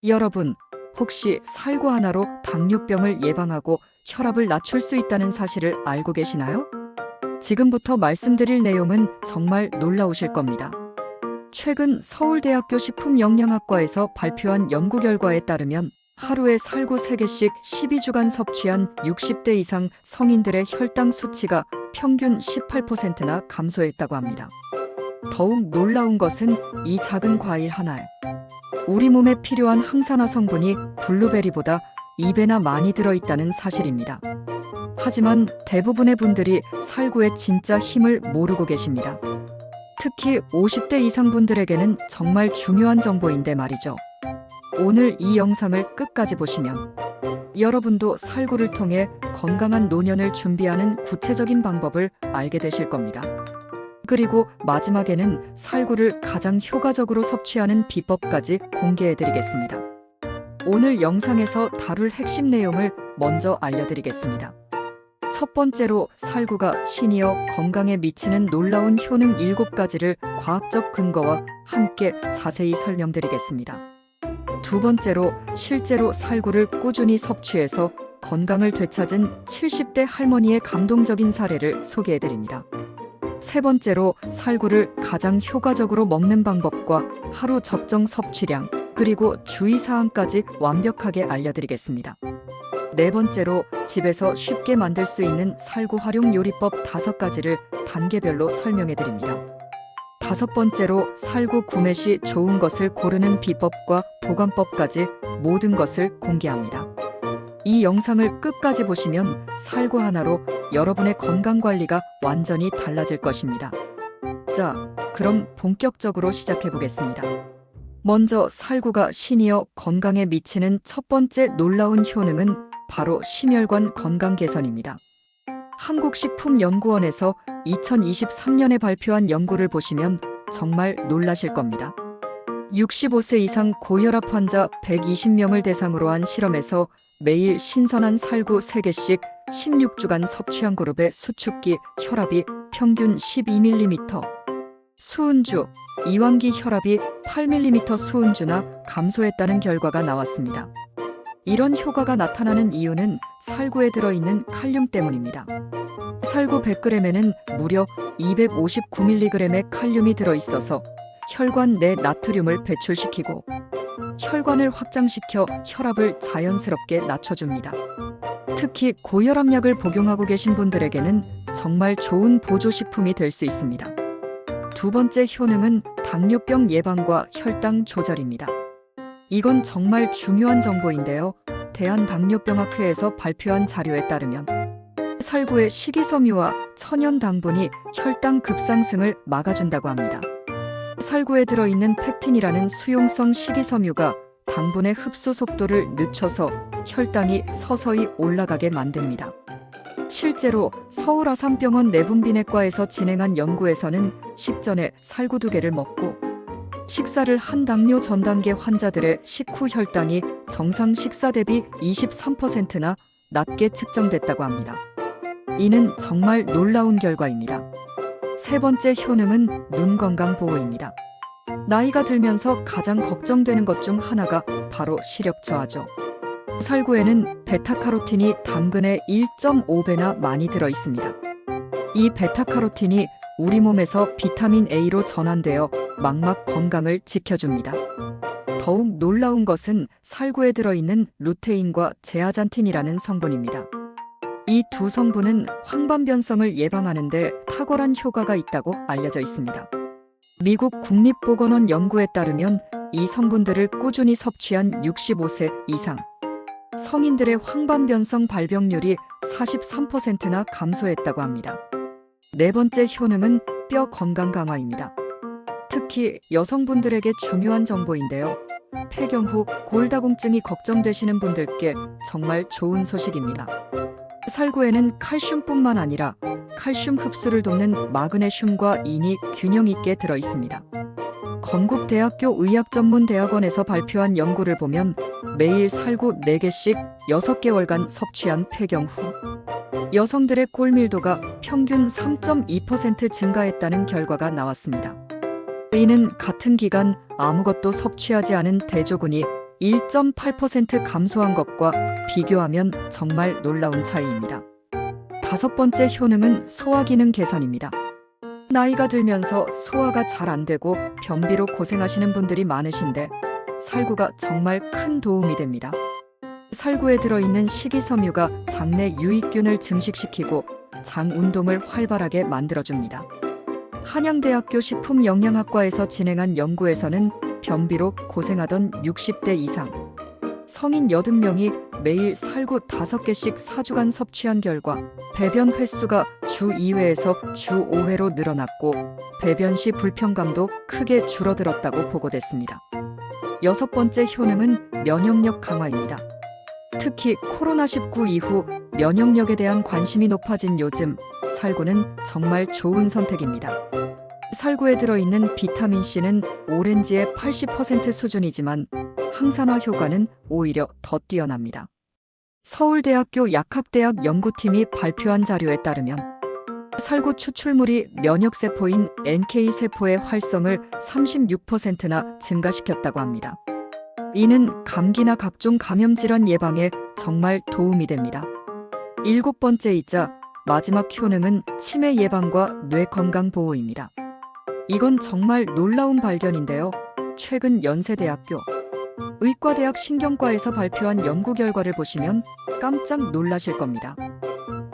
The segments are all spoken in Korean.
여러분, 혹시 살구 하나로 당뇨병을 예방하고 혈압을 낮출 수 있다는 사실을 알고 계시나요? 지금부터 말씀드릴 내용은 정말 놀라우실 겁니다. 최근 서울대학교 식품영양학과에서 발표한 연구 결과에 따르면 하루에 살구 3개씩 12주간 섭취한 60대 이상 성인들의 혈당 수치가 평균 18%나 감소했다고 합니다. 더욱 놀라운 것은 이 작은 과일 하나에 우리 몸에 필요한 항산화 성분이 블루베리보다 2배나 많이 들어있다는 사실입니다. 하지만 대부분의 분들이 살구의 진짜 힘을 모르고 계십니다. 특히 50대 이상 분들에게는 정말 중요한 정보인데 말이죠. 오늘 이 영상을 끝까지 보시면 여러분도 살구를 통해 건강한 노년을 준비하는 구체적인 방법을 알게 되실 겁니다. 그리고 마지막에는 살구를 가장 효과적으로 섭취하는 비법까지 공개해드리겠습니다. 오늘 영상에서 다룰 핵심 내용을 먼저 알려드리겠습니다. 첫 번째로 살구가 신이어 건강에 미치는 놀라운 효능 7가지를 과학적 근거와 함께 자세히 설명드리겠습니다. 두 번째로 실제로 살구를 꾸준히 섭취해서 건강을 되찾은 70대 할머니의 감동적인 사례를 소개해드립니다. 세 번째로 살구를 가장 효과적으로 먹는 방법과 하루 적정 섭취량, 그리고 주의사항까지 완벽하게 알려드리겠습니다. 네 번째로 집에서 쉽게 만들 수 있는 살구 활용 요리법 5가지를 단계별로 설명해드립니다. 다섯 번째로 살구 구매 시 좋은 것을 고르는 비법과 보관법까지 모든 것을 공개합니다. 이 영상을 끝까지 보시면 살구 하나로 여러분의 건강관리가 완전히 달라질 것입니다. 자, 그럼 본격적으로 시작해 보겠습니다. 먼저 살구가 신이어 건강에 미치는 첫 번째 놀라운 효능은 바로 심혈관 건강 개선입니다. 한국식품연구원에서 2023년에 발표한 연구를 보시면 정말 놀라실 겁니다. 65세 이상 고혈압 환자 120명을 대상으로 한 실험에서 매일 신선한 살구 3개씩 16주간 섭취한 그룹의 수축기 혈압이 평균 12mm, 수은주, 이완기 혈압이 8mm 수은주나 감소했다는 결과가 나왔습니다. 이런 효과가 나타나는 이유는 살구에 들어있는 칼륨 때문입니다. 살구 100g에는 무려 259mg의 칼륨이 들어있어서 혈관 내 나트륨을 배출시키고 혈관을 확장시켜 혈압을 자연스럽게 낮춰줍니다. 특히 고혈압약을 복용하고 계신 분들에게는 정말 좋은 보조식품이 될 수 있습니다. 두 번째 효능은 당뇨병 예방과 혈당 조절입니다. 이건 정말 중요한 정보인데요. 대한당뇨병학회에서 발표한 자료에 따르면 살구의 식이섬유와 천연 당분이 혈당 급상승을 막아준다고 합니다. 살구에 들어있는 팩틴이라는 수용성 식이섬유가 당분의 흡수 속도를 늦춰서 혈당이 서서히 올라가게 만듭니다. 실제로 서울 아산병원 내분비내과에서 진행한 연구에서는 식전에 살구 2개를 먹고 식사를 한 당뇨 전 단계 환자들의 식후 혈당이 정상 식사 대비 23%나 낮게 측정됐다고 합니다. 이는 정말 놀라운 결과입니다. 세 번째 효능은 눈 건강 보호입니다. 나이가 들면서 가장 걱정되는 것 중 하나가 바로 시력 저하죠. 살구에는 베타카로틴이 당근의 1.5배나 많이 들어 있습니다. 이 베타카로틴이 우리 몸에서 비타민 A로 전환되어 망막 건강을 지켜줍니다. 더욱 놀라운 것은 살구에 들어있는 루테인과 제아잔틴이라는 성분입니다. 이 두 성분은 황반변성을 예방하는 데 탁월한 효과가 있다고 알려져 있습니다. 미국 국립보건원 연구에 따르면 이 성분들을 꾸준히 섭취한 65세 이상 성인들의 황반변성 발병률이 43%나 감소했다고 합니다. 네 번째 효능은 뼈 건강 강화입니다. 특히 여성분들에게 중요한 정보인데요. 폐경 후 골다공증이 걱정되시는 분들께 정말 좋은 소식입니다. 살구에는 칼슘뿐만 아니라 칼슘 흡수를 돕는 마그네슘과 인이 균형 있게 들어 있습니다. 건국대학교 의학전문대학원에서 발표한 연구를 보면 매일 살구 4개씩 6개월간 섭취한 폐경 후 여성들의 골밀도가 평균 3.2% 증가했다는 결과가 나왔습니다. 이는 같은 기간 아무것도 섭취하지 않은 대조군이 1.8% 감소한 것과 비교하면 정말 놀라운 차이입니다. 다섯 번째 효능은 소화 기능 개선입니다. 나이가 들면서 소화가 잘 안 되고 변비로 고생하시는 분들이 많으신데 살구가 정말 큰 도움이 됩니다. 살구에 들어있는 식이섬유가 장내 유익균을 증식시키고 장 운동을 활발하게 만들어줍니다. 한양대학교 식품영양학과에서 진행한 연구에서는 변비로 고생하던 60대 이상 성인 80명이 매일 살구 5개씩 4주간 섭취한 결과 배변 횟수가 주 2회에서 주 5회로 늘어났고 배변 시 불편감도 크게 줄어들었다고 보고됐습니다. 여섯 번째 효능은 면역력 강화입니다. 특히 코로나19 이후 면역력에 대한 관심이 높아진 요즘 살구는 정말 좋은 선택입니다. 살구에 들어있는 비타민C는 오렌지의 80% 수준이지만 항산화 효과는 오히려 더 뛰어납니다. 서울대학교 약학대학 연구팀이 발표한 자료에 따르면 살구 추출물이 면역세포인 NK세포의 활성을 36%나 증가시켰다고 합니다. 이는 감기나 각종 감염질환 예방에 정말 도움이 됩니다. 일곱 번째이자 마지막 효능은 치매 예방과 뇌 건강 보호입니다. 이건 정말 놀라운 발견인데요. 최근 연세대학교 의과대학 신경과에서 발표한 연구 결과를 보시면 깜짝 놀라실 겁니다.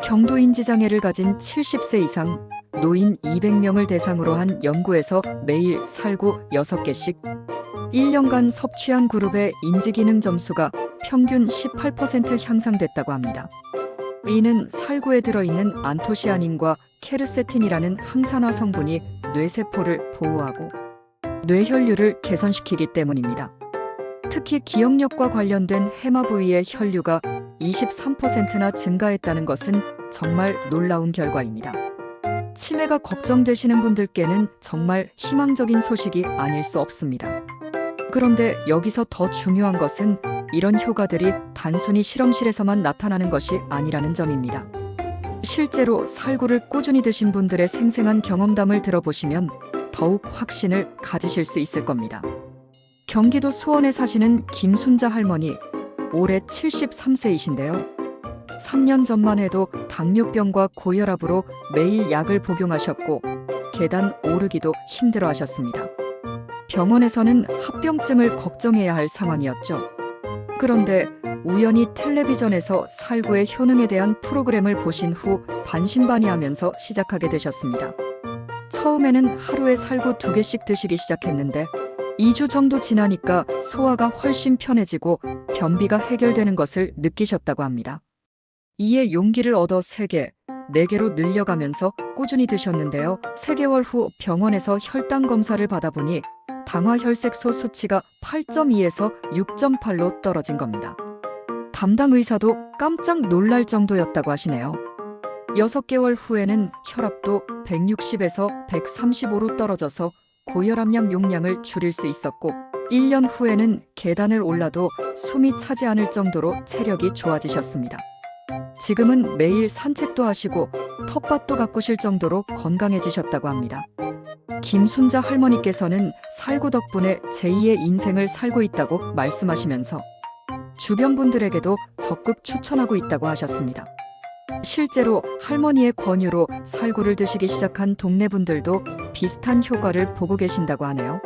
경도인지장애를 가진 70세 이상 노인 200명을 대상으로 한 연구에서 매일 살구 6개씩 1년간 섭취한 그룹의 인지기능 점수가 평균 18% 향상됐다고 합니다. 이는 살구에 들어있는 안토시아닌과 케르세틴이라는 항산화 성분이 뇌세포를 보호하고 뇌혈류를 개선시키기 때문입니다. 특히 기억력과 관련된 해마 부위의 혈류가 23%나 증가했다는 것은 정말 놀라운 결과입니다. 치매가 걱정되시는 분들께는 정말 희망적인 소식이 아닐 수 없습니다. 그런데 여기서 더 중요한 것은 이런 효과들이 단순히 실험실에서만 나타나는 것이 아니라는 점입니다. 실제로 살구를 꾸준히 드신 분들의 생생한 경험담을 들어보시면 더욱 확신을 가지실 수 있을 겁니다. 경기도 수원에 사시는 김순자 할머니, 올해 73세이신데요. 3년 전만 해도 당뇨병과 고혈압으로 매일 약을 복용하셨고 계단 오르기도 힘들어 하셨습니다. 병원에서는 합병증을 걱정해야 할 상황이었죠. 그런데 우연히 텔레비전에서 살구의 효능에 대한 프로그램을 보신 후 반신반의하면서 시작하게 되셨습니다. 처음에는 하루에 살구 2개씩 드시기 시작했는데 2주 정도 지나니까 소화가 훨씬 편해지고 변비가 해결되는 것을 느끼셨다고 합니다. 이에 용기를 얻어 3개, 4개로 늘려가면서 꾸준히 드셨는데요. 3개월 후 병원에서 혈당 검사를 받아보니 당화혈색소 수치가 8.2에서 6.8로 떨어진 겁니다. 담당 의사도 깜짝 놀랄 정도였다고 하시네요. 6개월 후에는 혈압도 160에서 135로 떨어져서 고혈압약 용량을 줄일 수 있었고 1년 후에는 계단을 올라도 숨이 차지 않을 정도로 체력이 좋아지셨습니다. 지금은 매일 산책도 하시고 텃밭도 가꾸실 정도로 건강해지셨다고 합니다. 김순자 할머니께서는 살구 덕분에 제2의 인생을 살고 있다고 말씀하시면서 주변 분들에게도 적극 추천하고 있다고 하셨습니다. 실제로 할머니의 권유로 살구를 드시기 시작한 동네 분들도 비슷한 효과를 보고 계신다고 하네요.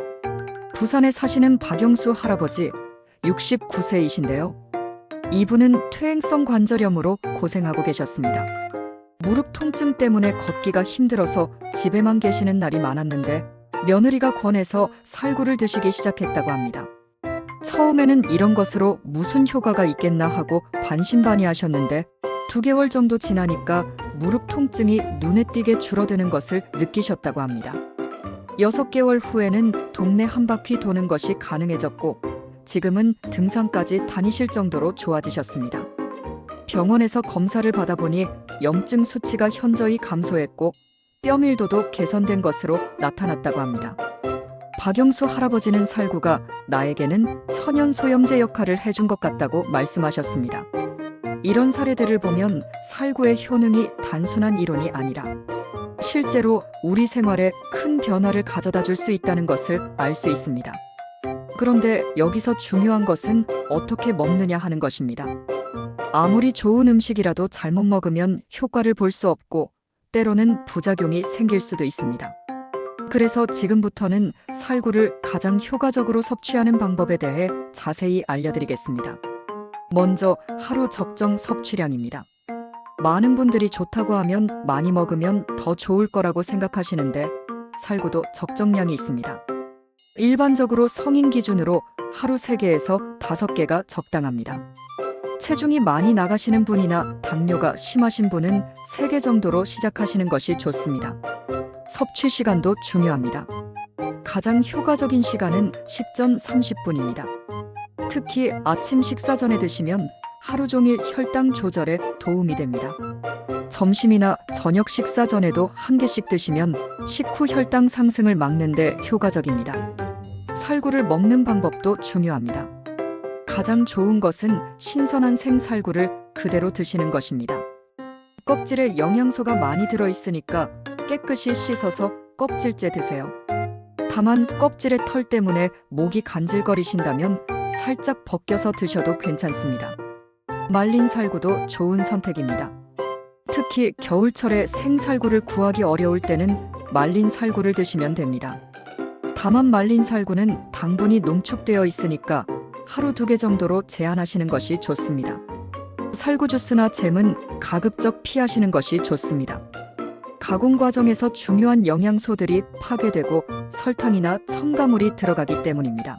부산에 사시는 박영수 할아버지 69세이신데요. 이분은 퇴행성 관절염으로 고생하고 계셨습니다. 무릎 통증 때문에 걷기가 힘들어서 집에만 계시는 날이 많았는데 며느리가 권해서 살구를 드시기 시작했다고 합니다. 처음에는 이런 것으로 무슨 효과가 있겠나 하고 반신반의하셨는데 2개월 정도 지나니까 무릎 통증이 눈에 띄게 줄어드는 것을 느끼셨다고 합니다. 6개월 후에는 동네 한 바퀴 도는 것이 가능해졌고 지금은 등산까지 다니실 정도로 좋아지셨습니다. 병원에서 검사를 받아보니 염증 수치가 현저히 감소했고 뼈밀도도 개선된 것으로 나타났다고 합니다. 박영수 할아버지는 살구가 나에게는 천연소염제 역할을 해준 것 같다고 말씀하셨습니다. 이런 사례들을 보면 살구의 효능이 단순한 이론이 아니라 실제로 우리 생활에 큰 변화를 가져다 줄 수 있다는 것을 알 수 있습니다. 그런데 여기서 중요한 것은 어떻게 먹느냐 하는 것입니다. 아무리 좋은 음식이라도 잘못 먹으면 효과를 볼 수 없고 때로는 부작용이 생길 수도 있습니다. 그래서 지금부터는 살구를 가장 효과적으로 섭취하는 방법에 대해 자세히 알려드리겠습니다. 먼저 하루 적정 섭취량입니다. 많은 분들이 좋다고 하면 많이 먹으면 더 좋을 거라고 생각하시는데 살구도 적정량이 있습니다. 일반적으로 성인 기준으로 하루 3개에서 5개가 적당합니다. 체중이 많이 나가시는 분이나 당뇨가 심하신 분은 3개 정도로 시작하시는 것이 좋습니다. 섭취 시간도 중요합니다. 가장 효과적인 시간은 식전 30분입니다. 특히 아침 식사 전에 드시면 하루 종일 혈당 조절에 도움이 됩니다. 점심이나 저녁 식사 전에도 1개씩 드시면 식후 혈당 상승을 막는 데 효과적입니다. 살구를 먹는 방법도 중요합니다. 가장 좋은 것은 신선한 생살구를 그대로 드시는 것입니다. 껍질에 영양소가 많이 들어있으니까 깨끗이 씻어서 껍질째 드세요. 다만 껍질의 털 때문에 목이 간질거리신다면 살짝 벗겨서 드셔도 괜찮습니다. 말린 살구도 좋은 선택입니다. 특히 겨울철에 생살구를 구하기 어려울 때는 말린 살구를 드시면 됩니다. 다만 말린 살구는 당분이 농축되어 있으니까 하루 2개 정도로 제한하시는 것이 좋습니다. 살구 주스나 잼은 가급적 피하시는 것이 좋습니다. 가공 과정에서 중요한 영양소들이 파괴되고 설탕이나 첨가물이 들어가기 때문입니다.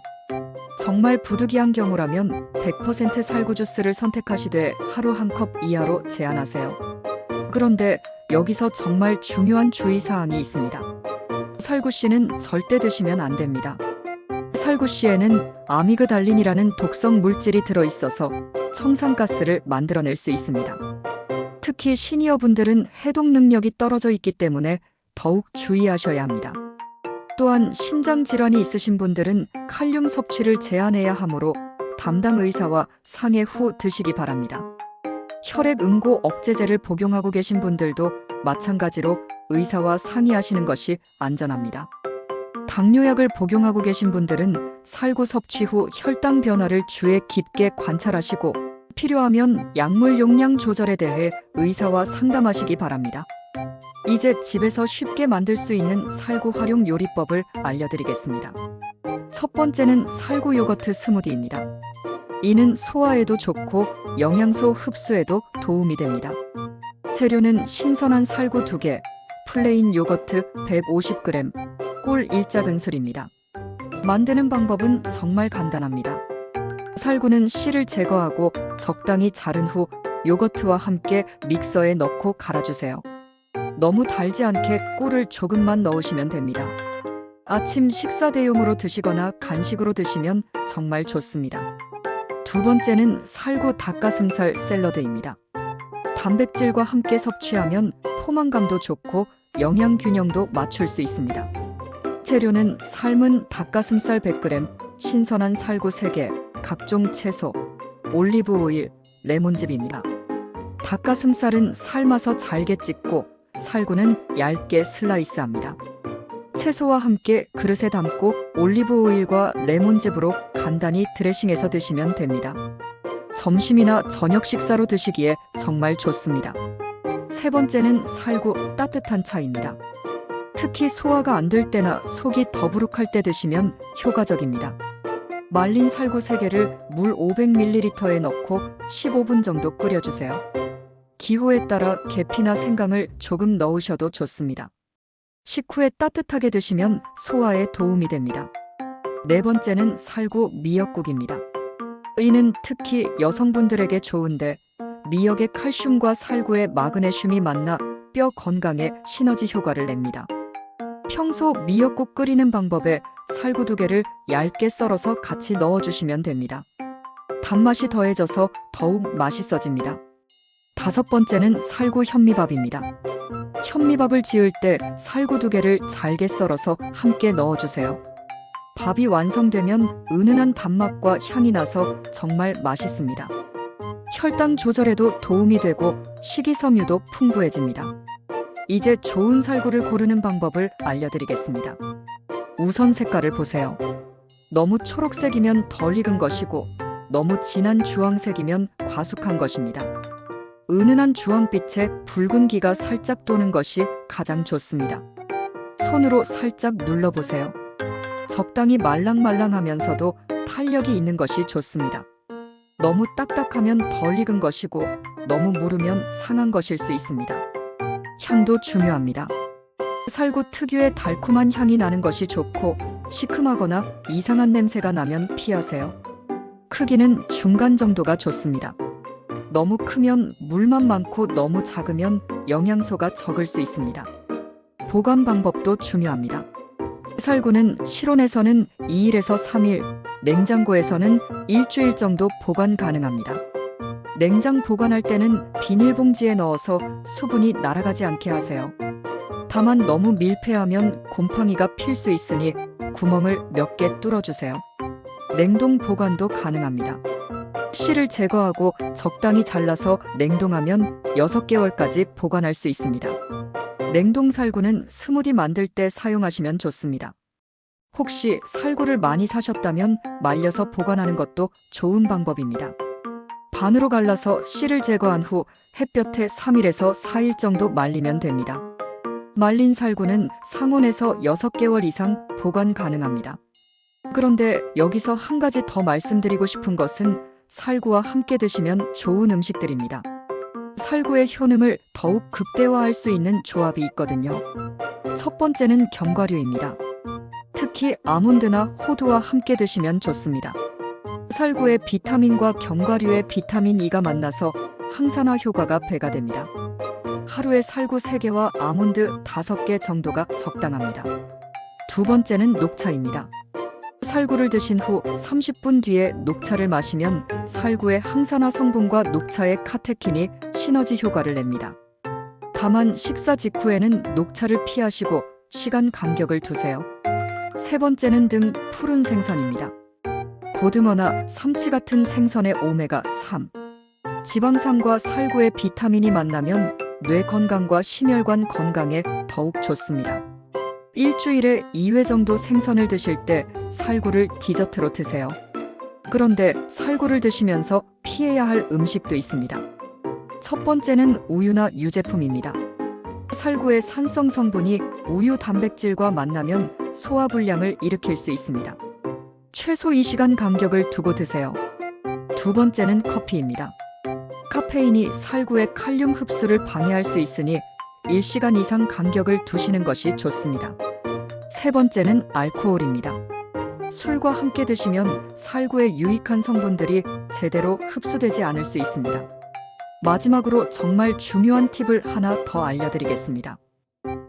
정말 부득이한 경우라면 100% 살구 주스를 선택하시되 하루 1컵 이하로 제한하세요. 그런데 여기서 정말 중요한 주의사항이 있습니다. 살구씨는 절대 드시면 안 됩니다. 살구씨에는 아미그달린이라는 독성 물질이 들어있어서 청산가스를 만들어낼 수 있습니다. 특히 시니어분들은 해독 능력이 떨어져 있기 때문에 더욱 주의하셔야 합니다. 또한 신장 질환이 있으신 분들은 칼륨 섭취를 제한해야 하므로 담당 의사와 상의 후 드시기 바랍니다. 혈액 응고 억제제를 복용하고 계신 분들도 마찬가지로 의사와 상의하시는 것이 안전합니다. 당뇨약을 복용하고 계신 분들은 살구 섭취 후 혈당 변화를 주에 깊게 관찰하시고 필요하면 약물 용량 조절에 대해 의사와 상담하시기 바랍니다. 이제 집에서 쉽게 만들 수 있는 살구 활용 요리법을 알려드리겠습니다. 첫 번째는 살구 요거트 스무디입니다. 이는 소화에도 좋고 영양소 흡수에도 도움이 됩니다. 재료는 신선한 살구 2개, 플레인 요거트 150g, 꿀 1작은술입니다. 만드는 방법은 정말 간단합니다. 살구는 씨를 제거하고 적당히 자른 후 요거트와 함께 믹서에 넣고 갈아주세요. 너무 달지 않게 꿀을 조금만 넣으시면 됩니다. 아침 식사 대용으로 드시거나 간식으로 드시면 정말 좋습니다. 두 번째는 살구 닭가슴살 샐러드입니다. 단백질과 함께 섭취하면 포만감도 좋고 영양 균형도 맞출 수 있습니다. 재료는 삶은 닭가슴살 100g, 신선한 살구 3개, 각종 채소, 올리브 오일, 레몬즙입니다. 닭가슴살은 삶아서 잘게 찢고 살구는 얇게 슬라이스합니다. 채소와 함께 그릇에 담고 올리브 오일과 레몬즙으로 간단히 드레싱해서 드시면 됩니다. 점심이나 저녁 식사로 드시기에 정말 좋습니다. 세 번째는 살구 따뜻한 차입니다. 특히 소화가 안 될 때나 속이 더부룩할 때 드시면 효과적입니다. 말린 살구 3개를 물 500ml에 넣고 15분 정도 끓여주세요. 기호에 따라 계피나 생강을 조금 넣으셔도 좋습니다. 식후에 따뜻하게 드시면 소화에 도움이 됩니다. 네 번째는 살구 미역국입니다. 이는 특히 여성분들에게 좋은데 미역의 칼슘과 살구의 마그네슘이 만나 뼈 건강에 시너지 효과를 냅니다. 평소 미역국 끓이는 방법에 살구 2개를 얇게 썰어서 같이 넣어주시면 됩니다. 단맛이 더해져서 더욱 맛있어집니다. 다섯 번째는 살구 현미밥입니다. 현미밥을 지을 때 살구 2개를 잘게 썰어서 함께 넣어주세요. 밥이 완성되면 은은한 단맛과 향이 나서 정말 맛있습니다. 혈당 조절에도 도움이 되고 식이섬유도 풍부해집니다. 이제 좋은 살구를 고르는 방법을 알려드리겠습니다. 우선 색깔을 보세요. 너무 초록색이면 덜 익은 것이고 너무 진한 주황색이면 과숙한 것입니다. 은은한 주황빛에 붉은기가 살짝 도는 것이 가장 좋습니다. 손으로 살짝 눌러보세요. 적당히 말랑말랑하면서도 탄력이 있는 것이 좋습니다. 너무 딱딱하면 덜 익은 것이고 너무 무르면 상한 것일 수 있습니다. 향도 중요합니다. 살구 특유의 달콤한 향이 나는 것이 좋고 시큼하거나 이상한 냄새가 나면 피하세요. 크기는 중간 정도가 좋습니다. 너무 크면 물만 많고 너무 작으면 영양소가 적을 수 있습니다. 보관 방법도 중요합니다. 살구는 실온에서는 2일에서 3일, 냉장고에서는 일주일 정도 보관 가능합니다. 냉장 보관할 때는 비닐봉지에 넣어서 수분이 날아가지 않게 하세요. 다만 너무 밀폐하면 곰팡이가 필 수 있으니 구멍을 몇 개 뚫어주세요. 냉동 보관도 가능합니다. 씨를 제거하고 적당히 잘라서 냉동하면 6개월까지 보관할 수 있습니다. 냉동 살구는 스무디 만들 때 사용하시면 좋습니다. 혹시 살구를 많이 사셨다면 말려서 보관하는 것도 좋은 방법입니다. 반으로 갈라서 씨를 제거한 후 햇볕에 3일에서 4일 정도 말리면 됩니다. 말린 살구는 상온에서 6개월 이상 보관 가능합니다. 그런데 여기서 한 가지 더 말씀드리고 싶은 것은 살구와 함께 드시면 좋은 음식들입니다. 살구의 효능을 더욱 극대화할 수 있는 조합이 있거든요. 첫 번째는 견과류입니다. 특히 아몬드나 호두와 함께 드시면 좋습니다. 살구의 비타민과 견과류의 비타민 E가 만나서 항산화 효과가 배가 됩니다. 하루에 살구 3개와 아몬드 5개 정도가 적당합니다. 두 번째는 녹차입니다. 살구를 드신 후 30분 뒤에 녹차를 마시면 살구의 항산화 성분과 녹차의 카테킨이 시너지 효과를 냅니다. 다만 식사 직후에는 녹차를 피하시고 시간 간격을 두세요. 세 번째는 등 푸른 생선입니다. 고등어나 삼치 같은 생선의 오메가3, 지방산과 살구의 비타민이 만나면 뇌 건강과 심혈관 건강에 더욱 좋습니다. 일주일에 2회 정도 생선을 드실 때 살구를 디저트로 드세요. 그런데 살구를 드시면서 피해야 할 음식도 있습니다. 첫 번째는 우유나 유제품입니다. 살구의 산성 성분이 우유 단백질과 만나면 소화불량을 일으킬 수 있습니다. 최소 2시간 간격을 두고 드세요. 두 번째는 커피입니다. 카페인이 살구의 칼륨 흡수를 방해할 수 있으니 1시간 이상 간격을 두시는 것이 좋습니다. 세 번째는 알코올입니다. 술과 함께 드시면 살구의 유익한 성분들이 제대로 흡수되지 않을 수 있습니다. 마지막으로 정말 중요한 팁을 하나 더 알려드리겠습니다.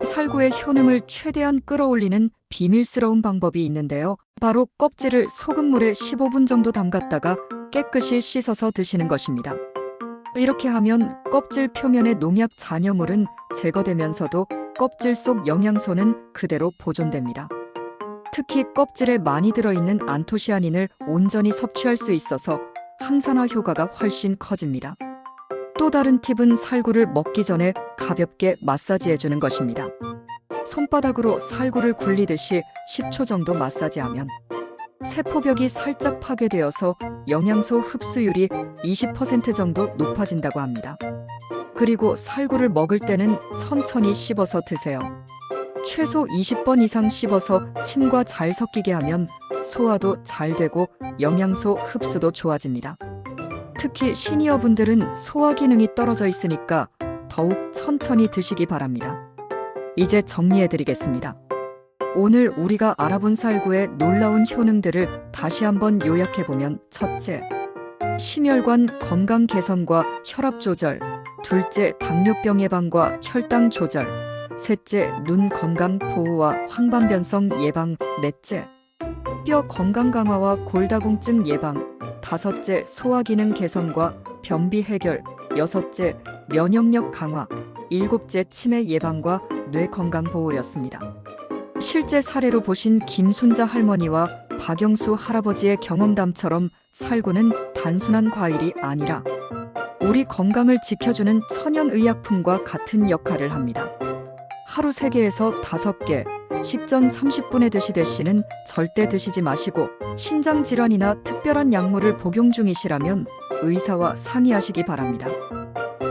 살구의 효능을 최대한 끌어올리는 비밀스러운 방법이 있는데요. 바로 껍질을 소금물에 15분 정도 담갔다가 깨끗이 씻어서 드시는 것입니다. 이렇게 하면 껍질 표면의 농약 잔여물은 제거되면서도 껍질 속 영양소는 그대로 보존됩니다. 특히 껍질에 많이 들어있는 안토시아닌을 온전히 섭취할 수 있어서 항산화 효과가 훨씬 커집니다. 또 다른 팁은 살구를 먹기 전에 가볍게 마사지해주는 것입니다. 손바닥으로 살구를 굴리듯이 10초 정도 마사지하면 세포벽이 살짝 파괴되어서 영양소 흡수율이 20% 정도 높아진다고 합니다. 그리고 살구를 먹을 때는 천천히 씹어서 드세요. 최소 20번 이상 씹어서 침과 잘 섞이게 하면 소화도 잘 되고 영양소 흡수도 좋아집니다. 특히 시니어분들은 소화 기능이 떨어져 있으니까 더욱 천천히 드시기 바랍니다. 이제 정리해드리겠습니다. 오늘 우리가 알아본 살구의 놀라운 효능들을 다시 한번 요약해보면 첫째, 심혈관 건강 개선과 혈압 조절, 둘째, 당뇨병 예방과 혈당 조절, 셋째, 눈 건강 보호와 황반변성 예방, 넷째, 뼈 건강 강화와 골다공증 예방, 다섯째, 소화기능 개선과 변비 해결, 여섯째, 면역력 강화, 일곱째, 치매 예방과 뇌 건강 보호였습니다. 실제 사례로 보신 김순자 할머니와 박영수 할아버지의 경험담처럼 살구는 단순한 과일이 아니라 우리 건강을 지켜주는 천연의약품과 같은 역할을 합니다. 하루 3개에서 5개, 식전 30분에 드시는 절대 드시지 마시고 신장 질환이나 특별한 약물을 복용 중이시라면 의사와 상의하시기 바랍니다.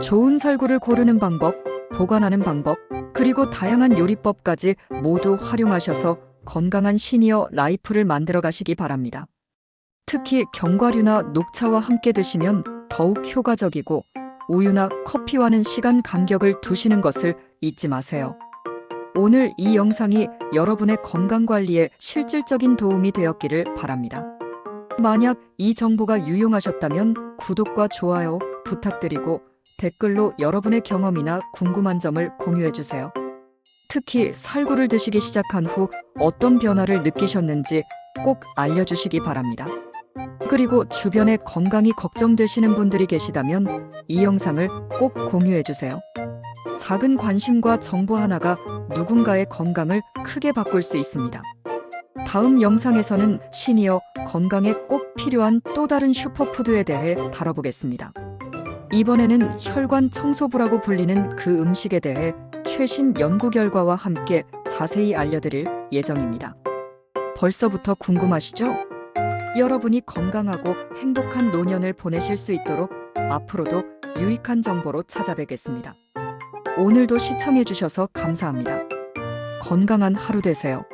좋은 살구를 고르는 방법, 보관하는 방법, 그리고 다양한 요리법까지 모두 활용하셔서 건강한 시니어 라이프를 만들어 가시기 바랍니다. 특히 견과류나 녹차와 함께 드시면 더욱 효과적이고 우유나 커피와는 시간 간격을 두시는 것을 잊지 마세요. 오늘 이 영상이 여러분의 건강관리에 실질적인 도움이 되었기를 바랍니다. 만약 이 정보가 유용하셨다면 구독과 좋아요 부탁드리고 댓글로 여러분의 경험이나 궁금한 점을 공유해주세요. 특히 살구를 드시기 시작한 후 어떤 변화를 느끼셨는지 꼭 알려주시기 바랍니다. 그리고 주변에 건강이 걱정되시는 분들이 계시다면 이 영상을 꼭 공유해주세요. 작은 관심과 정보 하나가 누군가의 건강을 크게 바꿀 수 있습니다. 다음 영상에서는 시니어 건강에 꼭 필요한 또 다른 슈퍼푸드에 대해 다뤄보겠습니다. 이번에는 혈관 청소부라고 불리는 그 음식에 대해 최신 연구 결과와 함께 자세히 알려드릴 예정입니다. 벌써부터 궁금하시죠? 여러분이 건강하고 행복한 노년을 보내실 수 있도록 앞으로도 유익한 정보로 찾아뵙겠습니다. 오늘도 시청해주셔서 감사합니다. 건강한 하루 되세요.